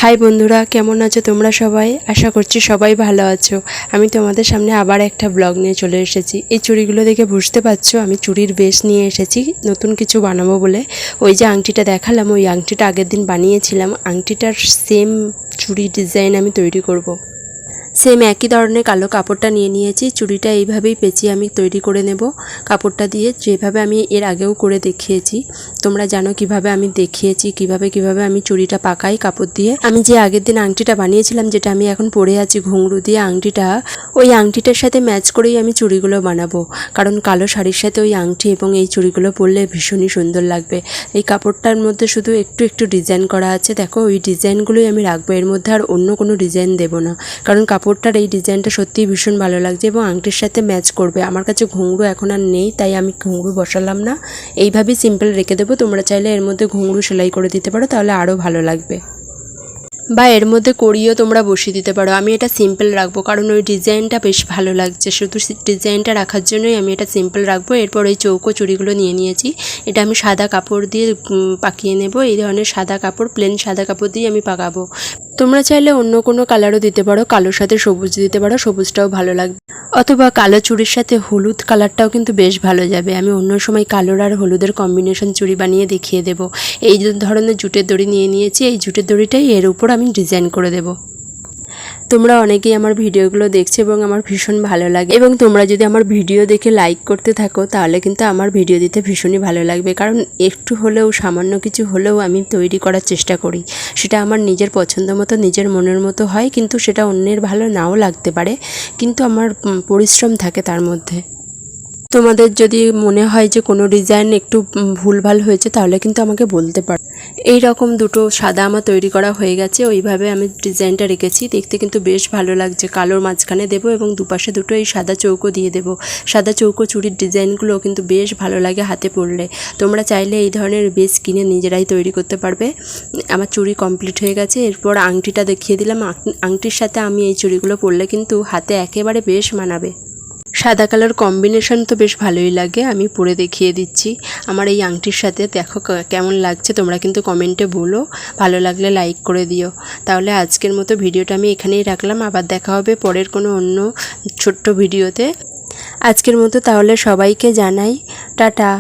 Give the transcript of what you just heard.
High বন্ধুরা, কেমন আছো তোমরা সবাই? আশা করছি সবাই ভালো আছো। আমি তোমাদের সামনে আবার একটা ব্লগ নিয়ে চলে এসেছি। এই চুড়িগুলো দেখে বুঝতে পারছো আমি চুড়ির বেশ নিয়ে এসেছি নতুন কিছু বানাবো বলে। ওই যে আংটিটা দেখালাম, ওই আংটিটা আগের দিন বানিয়েছিলাম। আংটিটার সেম চুড়ি ডিজাইন আমি তৈরি করব। সেম একই ধরনের কালো কাপড়টা নিয়ে নিয়েছি। চুড়িটা এইভাবেই পেঁচিয়ে আমি তৈরি করে নেব কাপড়টা দিয়ে, যেভাবে আমি এর আগেও করে দেখিয়েছি। তোমরা জানো কিভাবে আমি দেখিয়েছি, কিভাবে আমি চুড়িটা পাকাই কাপড় দিয়ে। আমি যে আগের দিন আংটিটা বানিয়েছিলাম, যেটা আমি এখন পরে আছি ঘুঙরু দিয়ে আংটিটা, ওই আংটিটার সাথে ম্যাচ করেই আমি চুড়িগুলো বানাবো। কারণ কালো শাড়ির সাথে ওই আংটি এবং এই চুড়িগুলো পরলে ভীষণই সুন্দর লাগবে। এই কাপড়টার মধ্যে শুধু একটু ডিজাইন করা আছে, দেখো ওই ডিজাইনগুলোই আমি রাখবো, এর মধ্যে আর অন্য কোনো ডিজাইন দেবো না। কারণ কাপড়টার এই ডিজাইনটা সত্যিই ভীষণ ভালো লাগছে এবং আংটির সাথে ম্যাচ করবে। আমার কাছে ঘুঙরু এখন আর নেই, তাই আমি ঘুঙরু বসালাম না, এইভাবেই সিম্পল রেখে দেবো। তোমরা চাইলে এর মধ্যে ঘুঙরু সেলাই করে দিতে পারো, তাহলে আরও ভালো লাগবে, বা এর মধ্যে করিয়েও তোমরা বসিয়ে দিতে পারো। আমি এটা সিম্পল রাখবো কারণ ওই ডিজাইনটা বেশ ভালো লাগছে, শুধু ডিজাইনটা রাখার জন্যই আমি এটা সিম্পল রাখবো। এরপর এই চৌকো চুড়িগুলো নিয়ে নিয়েছি, এটা আমি সাদা কাপড় দিয়ে পাকিয়ে নেব। এই ধরনের সাদা কাপড়, প্লেন সাদা কাপড় দিয়ে আমি পাকাবো। তোমরা চাইলে অন্য কোনো কালারও দিতে পারো, কালোর সাথে সবুজ দিতে পারো, সবুজটাও ভালো লাগবে। অথবা কালো চুড়ির সাথে হলুদ কালারটাও কিন্তু বেশ ভালো যাবে। আমি অন্য সময় কালোর আর হলুদের কম্বিনেশন চুড়ি বানিয়ে দেখিয়ে দেবো। এই ধরনের জুটের দড়ি নিয়ে নিয়েছি, এই জুটের দড়িটাই এর উপর আমি ডিজাইন করে দেবো। তোমরা অনেকেই আমার ভিডিওগুলো দেখছো এবং আমার ভীষণ ভালো লাগে, এবং তোমরা যদি আমার ভিডিও দেখে লাইক করতে থাকো তাহলে কিন্তু আমার ভিডিও দিতে ভীষণই ভালো লাগবে। কারণ একটু হলেও, সামান্য কিছু হলেও আমি তৈরি করার চেষ্টা করি। সেটা আমার নিজের পছন্দ মতো, নিজের মনের মতো হয়, কিন্তু সেটা অন্যের ভালো নাও লাগতে পারে, কিন্তু আমার পরিশ্রম থাকে তার মধ্যে। তোমাদের যদি মনে হয় যে কোনো ডিজাইন একটু ভুলভাল হয়েছে তাহলে কিন্তু আমাকে বলতে পারো। এই রকম দুটো সাদা আমার তৈরি করা হয়ে গেছে, ওইভাবে আমি ডিজাইনটা রেখেছি। দেখতে কিন্তু বেশ ভালো লাগছে। কালোর মাঝখানে দেবো এবং দুপাশে দুটো এই সাদা চৌকো দিয়ে দেবো। সাদা চৌকো চুড়ির ডিজাইনগুলো কিন্তু বেশ ভালো লাগে হাতে পরলে। তোমরা চাইলে এই ধরনের বেশ কিনে নিজেরাই তৈরি করতে পারবে। আমার চুড়ি কমপ্লিট হয়ে গেছে। এরপর আংটিটা দেখিয়ে দিলাম। আংটির সাথে আমি এই চুড়িগুলো পরলে কিন্তু হাতে একেবারে বেশ মানাবে। সাদা কালার কম্বিনেশন তো বেশ ভালোই লাগে। আমি পরে দেখিয়ে দিচ্ছি আমার এই আংটির সাথে, দেখো কেমন লাগছে। তোমরা কিন্তু কমেন্টে বলো, ভালো লাগলে লাইক করে দিও। তাহলে আজকের মতো ভিডিওটা আমি এখানেই রাখলাম, আবার দেখা হবে পরের কোনো অন্য ছোট্ট ভিডিওতে। আজকের মতো তাহলে সবাইকে জানাই টাটা।